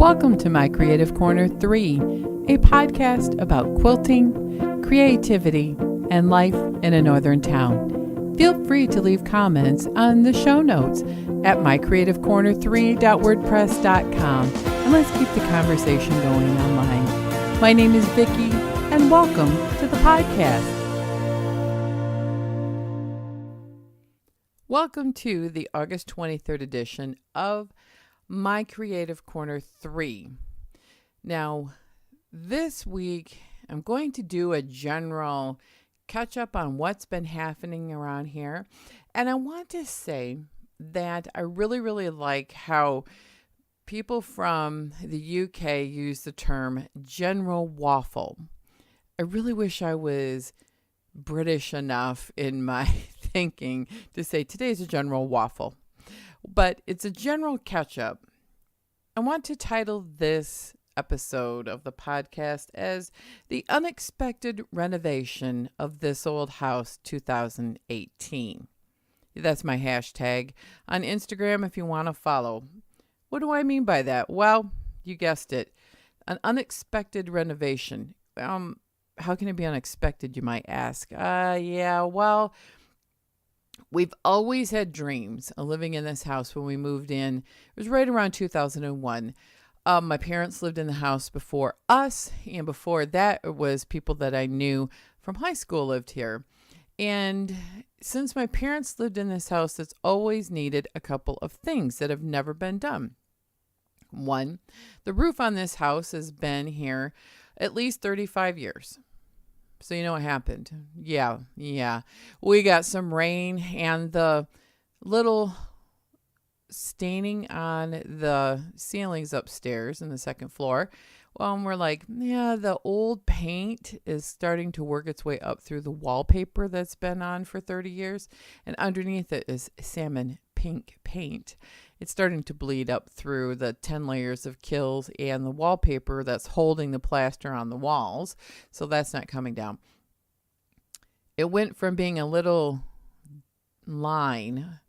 Welcome to My Creative Corner 3, a podcast about quilting, creativity, and life in a northern town. Feel free to leave comments on the show notes at mycreativecorner3.wordpress.com, and let's keep the conversation going online. My name is Vicki, and welcome to the podcast. Welcome to the August 23rd edition of My Creative Corner 3. Now, this week, I'm going to do a general catch up on what's been happening around here. And I want to say that I really like how people from the UK use the term general waffle. I really wish I was British enough in my thinking to say today's a general waffle. But it's a general catch-up. I want to title this episode of the podcast as The Unexpected Renovation of This Old House 2018. That's my hashtag on Instagram if you want to follow. What do I mean by that? Well, you guessed it. An unexpected renovation. How can it be unexpected, you might ask? We've always had dreams of living in this house when we moved in. It was right around 2001. My parents lived in the house before us, and before that, it was people that I knew from high school lived here. And since my parents lived in this house, it's always needed a couple of things that have never been done. One, the roof on this house has been here at least 35 years. So you know what happened? Yeah. We got some rain and the little staining on the ceilings upstairs in the second floor. Well, and we're like, the old paint is starting to work its way up through the wallpaper that's been on for 30 years. And underneath it is salmon pink paint. It's starting to bleed up through the 10 layers of kills and the wallpaper that's holding the plaster on the walls. So that's not coming down. It went from being a little line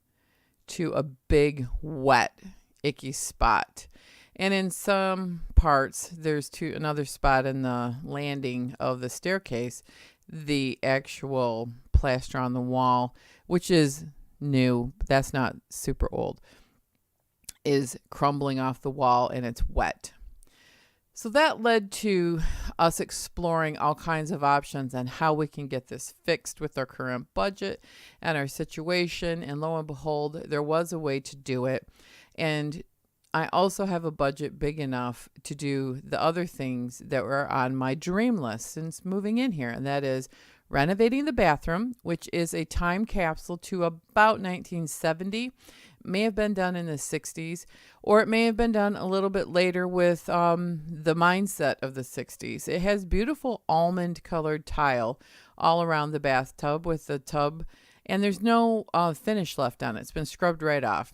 to a big, wet, icky spot. And in some parts, there's another spot in the landing of the staircase, the actual plaster on the wall, which is new, but that's not super old, is crumbling off the wall and it's wet. So that led to us exploring all kinds of options on how we can get this fixed with our current budget and our situation. And lo and behold, there was a way to do it. And I also have a budget big enough to do the other things that were on my dream list since moving in here. And that is renovating the bathroom, which is a time capsule to about 1970. May have been done in the 60s, or it may have been done a little bit later with the mindset of the 60s. It has beautiful almond colored tile all around the bathtub with the tub, and there's no finish left on it. It's been scrubbed right off.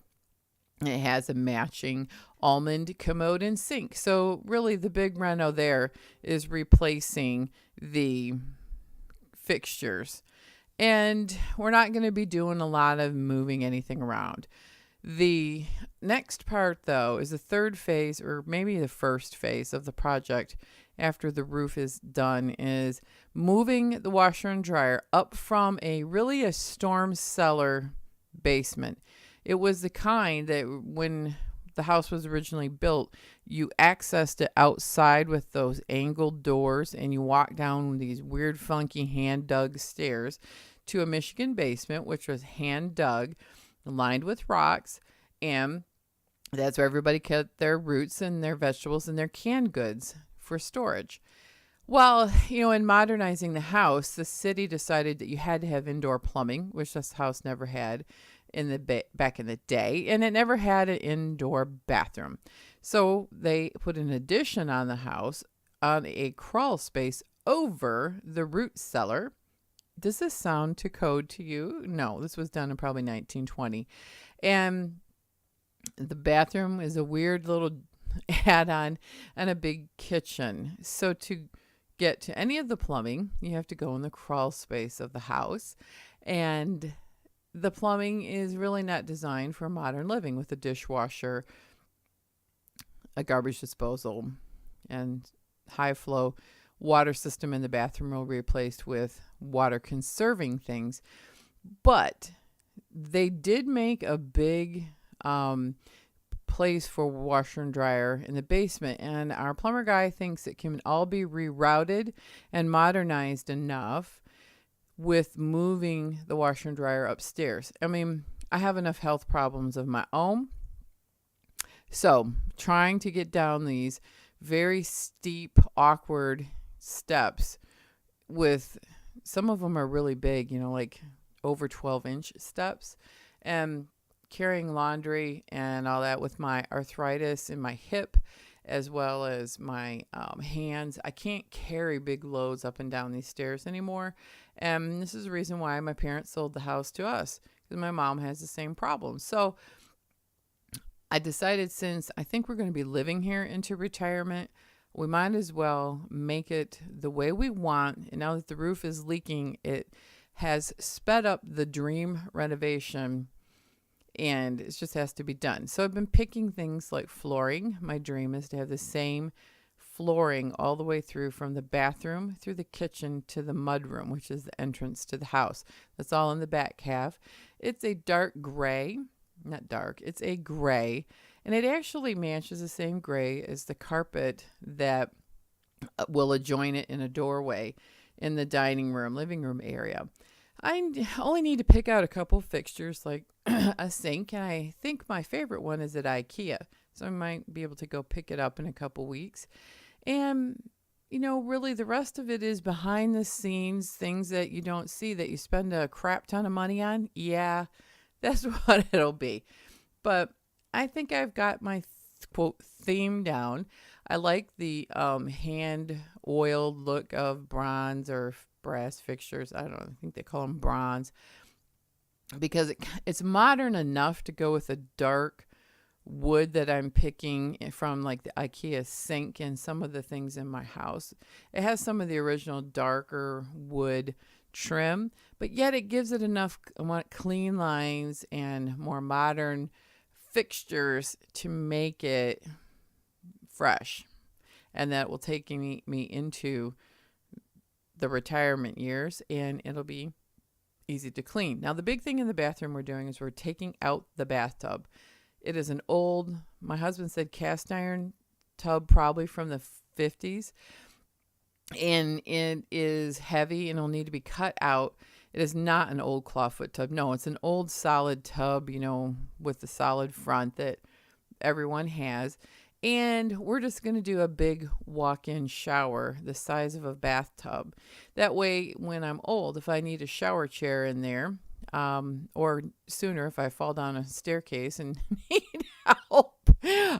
It has a matching almond commode and sink. So really the big reno there is replacing the fixtures. And we're not going to be doing a lot of moving anything around. The next part, though, is the third phase, or maybe the first phase of the project after the roof is done, is moving the washer and dryer up from a storm cellar basement. It was the kind that when the house was originally built, you accessed it outside with those angled doors and you walk down these weird, funky hand-dug stairs to a Michigan basement, which was hand-dug, lined with rocks, and that's where everybody kept their roots and their vegetables and their canned goods for storage. Well, in modernizing the house, the city decided that you had to have indoor plumbing, which this house never had back in the day, and it never had an indoor bathroom. So they put an addition on the house on a crawl space over the root cellar. Does this sound to code to you? No, this was done in probably 1920. And the bathroom is a weird little add-on and a big kitchen. So to get to any of the plumbing, you have to go in the crawl space of the house. And the plumbing is really not designed for modern living with a dishwasher a garbage disposal and high flow water system in the bathroom will be replaced with water conserving things. But they did make a big place for washer and dryer in the basement, and our plumber guy thinks it can all be rerouted and modernized enough with moving the washer and dryer upstairs. I mean, I have enough health problems of my own, so trying to get down these very steep, awkward steps, with some of them are really big, like over 12-inch steps, and carrying laundry and all that with my arthritis in my hip as well as my hands. I can't carry big loads up and down these stairs anymore. And this is the reason why my parents sold the house to us, because my mom has the same problem. So I decided, since I think we're going to be living here into retirement, we might as well make it the way we want. And now that the roof is leaking, it has sped up the dream renovation, and it just has to be done. So I've been picking things like flooring. My dream is to have the same flooring all the way through, from the bathroom through the kitchen to the mudroom, which is the entrance to the house. That's all in the back half. It's a dark gray, not dark, it's a gray, and it actually matches the same gray as the carpet that will adjoin it in a doorway in the dining room, living room area. I only need to pick out a couple fixtures like a sink, and I think my favorite one is at IKEA. So I might be able to go pick it up in a couple weeks. And, really the rest of it is behind the scenes, things that you don't see that you spend a crap ton of money on. Yeah, that's what it'll be. But I think I've got my quote theme down. I like the hand oiled look of bronze or brass fixtures. I think they call them bronze, because it's modern enough to go with a dark wood that I'm picking from, like the IKEA sink and some of the things in my house. It has some of the original darker wood trim, but yet it gives it enough clean lines and more modern fixtures to make it fresh, and that will take me into the retirement years, and it'll be easy to clean. Now, the big thing in the bathroom we're doing is we're taking out the bathtub. It is an old, my husband said, cast iron tub, probably from the 50s, and it is heavy and it'll need to be cut out. It is not an old clawfoot tub. No, it's an old solid tub, with the solid front that everyone has. And we're just going to do a big walk-in shower the size of a bathtub. That way, when I'm old, if I need a shower chair in there, or sooner if I fall down a staircase and need help,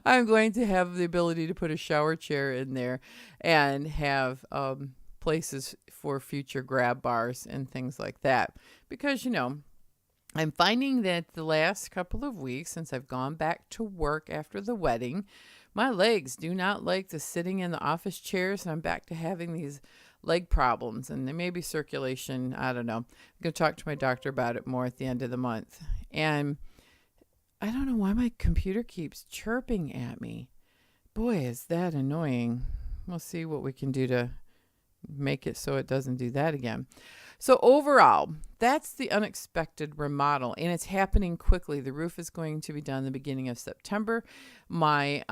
I'm going to have the ability to put a shower chair in there and have places for future grab bars and things like that. Because, I'm finding that the last couple of weeks since I've gone back to work after the wedding, my legs do not like the sitting in the office chairs, and I'm back to having these leg problems, and there may be circulation. I don't know. I'm going to talk to my doctor about it more at the end of the month. And I don't know why my computer keeps chirping at me. Boy, is that annoying. We'll see what we can do to make it so it doesn't do that again. So overall, that's the unexpected remodel, and it's happening quickly. The roof is going to be done the beginning of September. My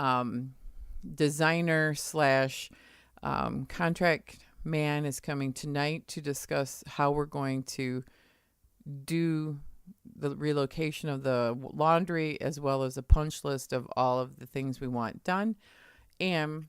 designer slash contract man is coming tonight to discuss how we're going to do the relocation of the laundry, as well as a punch list of all of the things we want done. And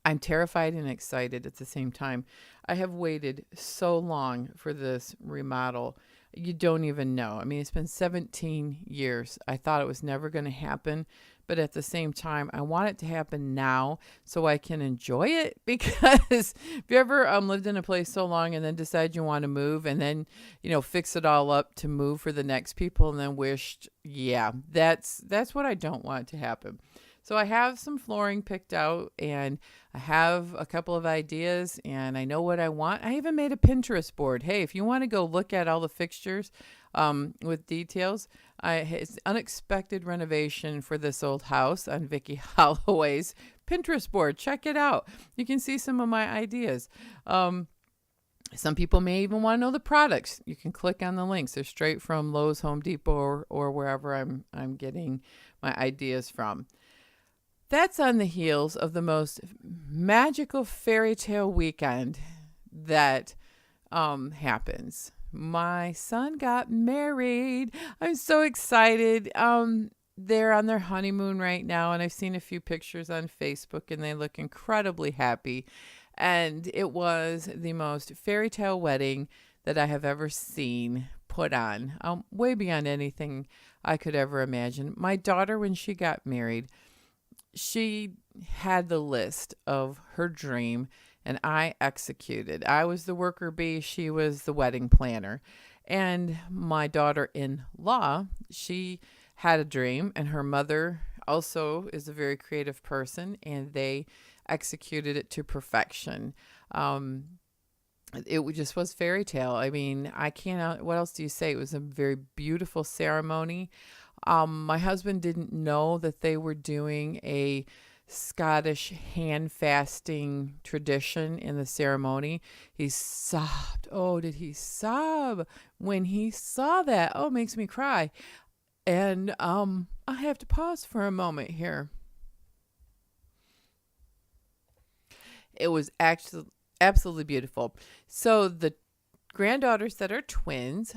I'm terrified and excited at the same time. I have waited so long for this remodel. You don't even know. I mean, it's been 17 years. I thought it was never going to happen. But at the same time, I want it to happen now so I can enjoy it. Because if you ever lived in a place so long and then decide you want to move, and then, fix it all up to move for the next people, and then wished, that's what I don't want to happen. So I have some flooring picked out, and I have a couple of ideas, and I know what I want. I even made a Pinterest board. Hey, if you want to go look at all the fixtures with details, It's unexpected renovation for this old house on Vicky Holloway's Pinterest board. Check it out. You can see some of my ideas. Some people may even want to know the products. You can click on the links. They're straight from Lowe's, Home Depot, or wherever I'm getting my ideas from. That's on the heels of the most magical fairy tale weekend that happens. My son got married. I'm so excited. They're on their honeymoon right now, and I've seen a few pictures on Facebook, and they look incredibly happy. And it was the most fairy tale wedding that I have ever seen put on, way beyond anything I could ever imagine. My daughter, when she got married, she had the list of her dream, and I executed. I was the worker bee, she was the wedding planner. And my daughter-in-law, she had a dream, and her mother also is a very creative person, and they executed it to perfection. It just was fairy tale. I mean, I can't, what else do you say? It was a very beautiful ceremony. My husband didn't know that they were doing a Scottish hand fasting tradition in the ceremony. He sobbed. Oh, did he sob when he saw that? Oh, it makes me cry. And I have to pause for a moment here. It was actually absolutely beautiful. So the granddaughters that are twins,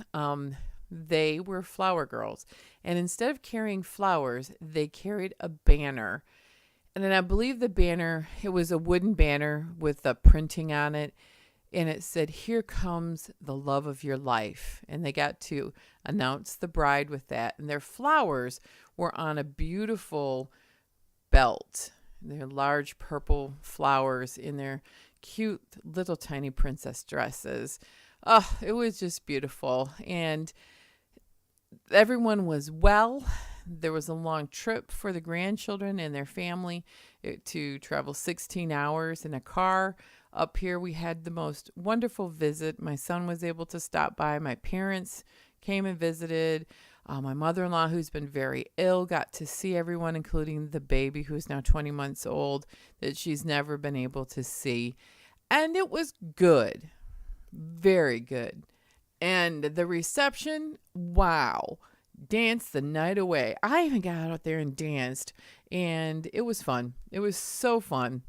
they were flower girls. And instead of carrying flowers, they carried a banner. And then I believe the banner, it was a wooden banner with a printing on it. And it said, "Here comes the love of your life." And they got to announce the bride with that. And their flowers were on a beautiful belt. Their large purple flowers in their cute little tiny princess dresses. Oh, it was just beautiful. And everyone was well. There was a long trip for the grandchildren and their family to travel 16 hours in a car. Up here, we had the most wonderful visit. My son was able to stop by. My parents came and visited. My mother-in-law, who's been very ill, got to see everyone, including the baby, who's now 20 months old, that she's never been able to see. And it was good. Very good. And the reception, wow. Danced the night away. I even got out there and danced, and it was fun. It was so fun.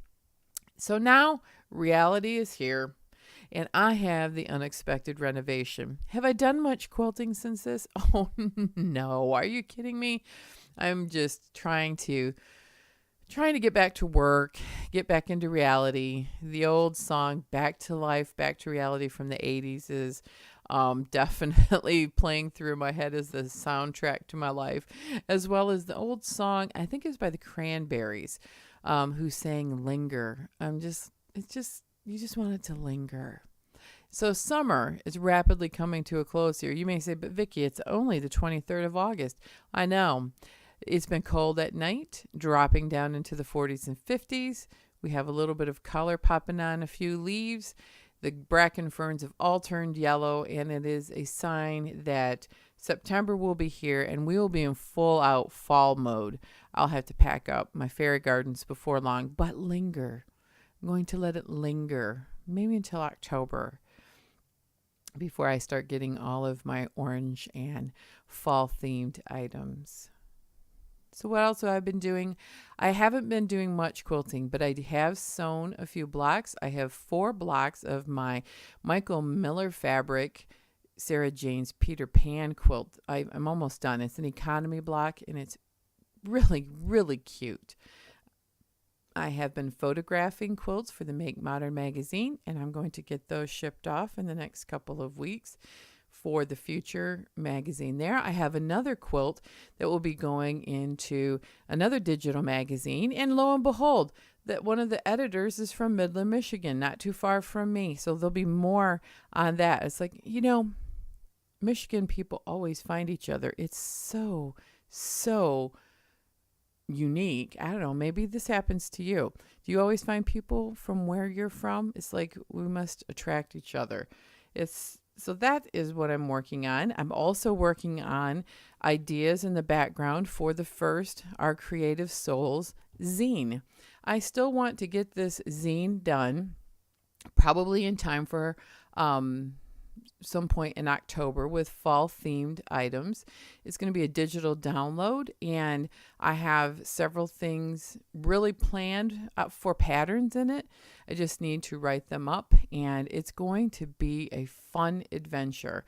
So now reality is here, and I have the unexpected renovation. Have I done much quilting since this? Oh, no. Are you kidding me? I'm just trying to get back to work, get back into reality. The old song, Back to Life, Back to Reality from the 80s is definitely playing through my head as the soundtrack to my life, as well as the old song, I think it was by the Cranberries, who sang Linger. You just want it to linger. So summer is rapidly coming to a close here. You may say, but Vicki, it's only the 23rd of August. I know. It's been cold at night, dropping down into the 40s and 50s. We have a little bit of color popping on a few leaves. The bracken ferns have all turned yellow, and it is a sign that September will be here, and we will be in full out fall mode. I'll have to pack up my fairy gardens before long, but linger. I'm going to let it linger, maybe until October, before I start getting all of my orange and fall-themed items. So what else have I been doing? I haven't been doing much quilting, but I have sewn a few blocks. I have 4 blocks of my Michael Miller fabric, Sarah Jane's Peter Pan quilt. I'm almost done. It's an economy block, and it's really, really cute. I have been photographing quilts for the Make Modern magazine, and I'm going to get those shipped off in the next couple of weeks for the future magazine there. I have another quilt that will be going into another digital magazine, and lo and behold, that one of the editors is from Midland, Michigan, not too far from me. So there'll be more on that. It's like, Michigan people always find each other. It's so unique. I don't know, maybe this happens to you. Do you always find people from where you're from? It's like we must attract each other. It's So that is what I'm working on. I'm also working on ideas in the background for the first Our Creative Souls zine. I still want to get this zine done, probably in time for some point in October with fall themed items. It's going to be a digital download, and I have several things really planned for patterns in it. I just need to write them up, and it's going to be a fun adventure.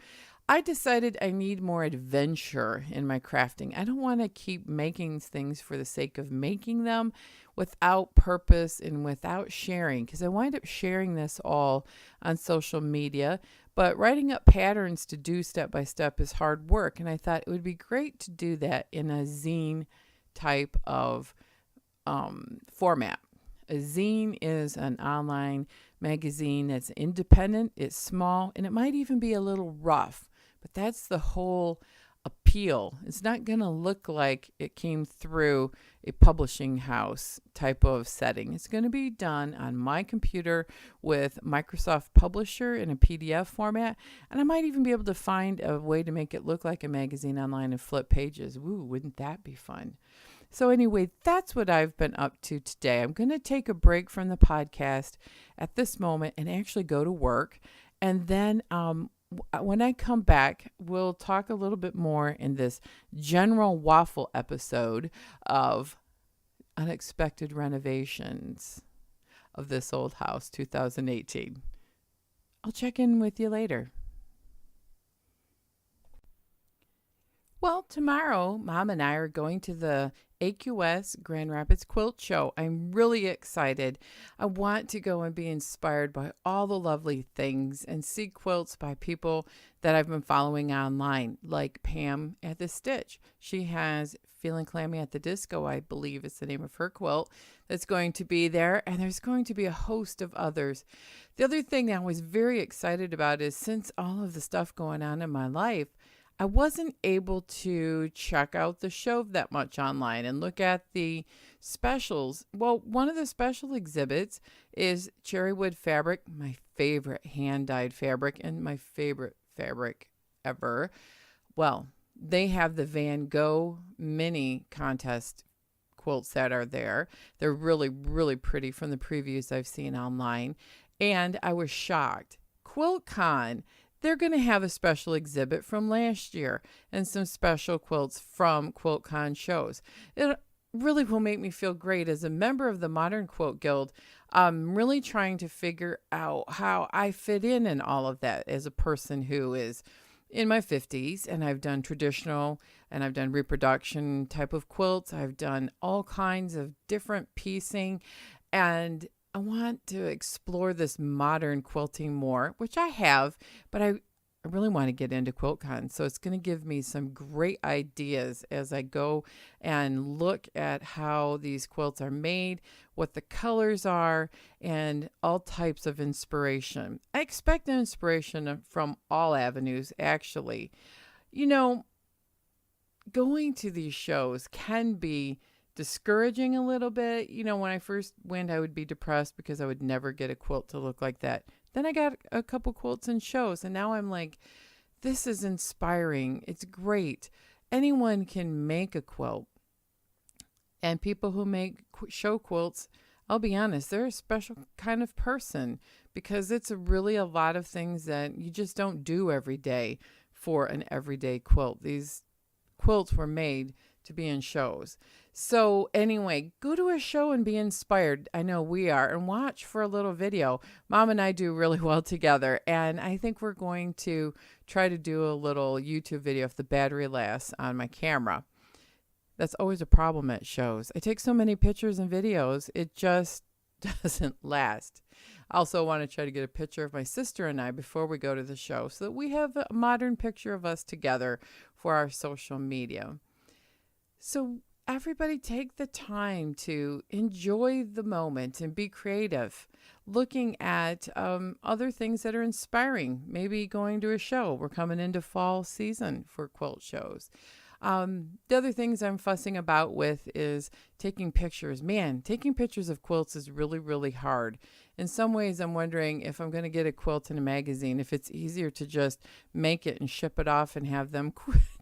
I decided I need more adventure in my crafting. I don't want to keep making things for the sake of making them without purpose and without sharing, because I wind up sharing this all on social media. But writing up patterns to do step by step is hard work. And I thought it would be great to do that in a zine type of format. A zine is an online magazine that's independent, it's small, and it might even be a little rough. But that's the whole appeal. It's not going to look like it came through a publishing house type of setting. It's going to be done on my computer with Microsoft Publisher in a PDF format. And I might even be able to find a way to make it look like a magazine online and flip pages. Woo, wouldn't that be fun? So anyway, that's what I've been up to today. I'm going to take a break from the podcast at this moment and actually go to work. And then when I come back, we'll talk a little bit more in this general waffle episode of unexpected renovations of this old house, 2018. I'll check in with you later. Well, tomorrow, Mom and I are going to the AQS Grand Rapids Quilt Show. I'm really excited. I want to go and be inspired by all the lovely things and see quilts by people that I've been following online, like Pam at the Stitch. She has Feeling Clammy at the Disco, I believe is the name of her quilt, that's going to be there. And there's going to be a host of others. The other thing that I was very excited about is, since all of the stuff going on in my life, I wasn't able to check out the show that much online and look at the specials. Well, one of the special exhibits is cherrywood fabric, my favorite hand-dyed fabric and my favorite fabric ever. Well, they have the Van Gogh mini contest quilts that are there. They're really, really pretty from the previews I've seen online. And I was shocked. QuiltCon, they're going to have a special exhibit from last year and some special quilts from QuiltCon shows. It really will make me feel great. As a member of the Modern Quilt Guild, I'm really trying to figure out how I fit in all of that as a person who is in my 50s, and I've done traditional and I've done reproduction type of quilts. I've done all kinds of different piecing, and I want to explore this modern quilting more, which I have, but I really want to get into QuiltCon. So it's going to give me some great ideas as I go and look at how these quilts are made, what the colors are, and all types of inspiration. I expect inspiration from all avenues, actually. You know, going to these shows can be discouraging a little bit. You know, when I first went, I would be depressed because I would never get a quilt to look like that. Then I got a couple quilts and shows, and now I'm like, this is inspiring. It's great. Anyone can make a quilt. And people who make show quilts, I'll be honest, they're a special kind of person, because it's really a lot of things that you just don't do every day for an everyday quilt. These quilts were made to be in shows. So anyway, go to a show and be inspired. I know we are, and watch for a little video. Mom and I do really well together, and I think we're going to try to do a little YouTube video if the battery lasts on my camera. That's always a problem at shows. I take so many pictures and videos, it just doesn't last. I also want to try to get a picture of my sister and I before we go to the show, so that we have a modern picture of us together for our social media. So everybody take the time to enjoy the moment and be creative, looking at other things that are inspiring, maybe going to a show. We're coming into fall season for quilt shows. The other things I'm fussing about with is taking pictures. Man, taking pictures of quilts is really, really hard. In some ways, I'm wondering if I'm going to get a quilt in a magazine, if it's easier to just make it and ship it off and have them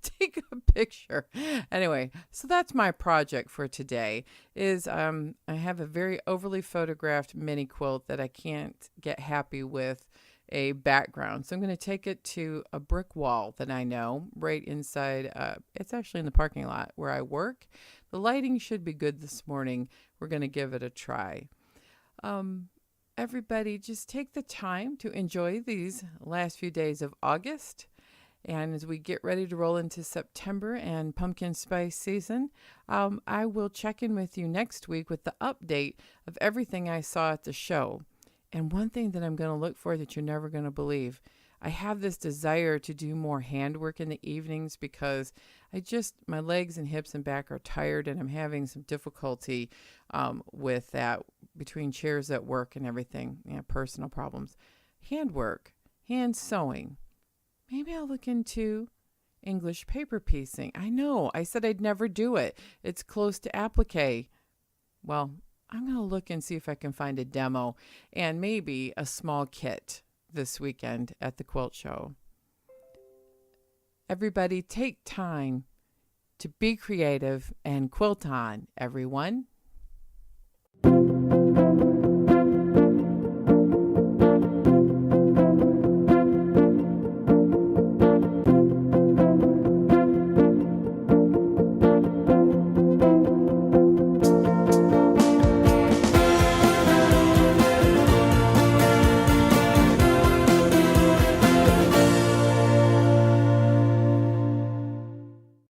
take a picture. Anyway, so that's my project for today. Is I have a very overly photographed mini quilt that I can't get happy with a background. So I'm going to take it to a brick wall that I know right inside. It's actually in the parking lot where I work. The lighting should be good this morning. We're going to give it a try. Um, Everybody, just take the time to enjoy these last few days of August. And as we get ready to roll into September and pumpkin spice season, I will check in with you next week with the update of everything I saw at the show. And one thing that I'm going to look for that you're never going to believe, I have this desire to do more handwork in the evenings because my legs and hips and back are tired and I'm having some difficulty with that between chairs at work and everything, personal problems. Handwork, hand sewing. Maybe I'll look into English paper piecing. I know, I said I'd never do it. It's close to applique. Well, I'm going to look and see if I can find a demo and maybe a small kit this weekend at the quilt show. Everybody, take time to be creative and quilt on, everyone.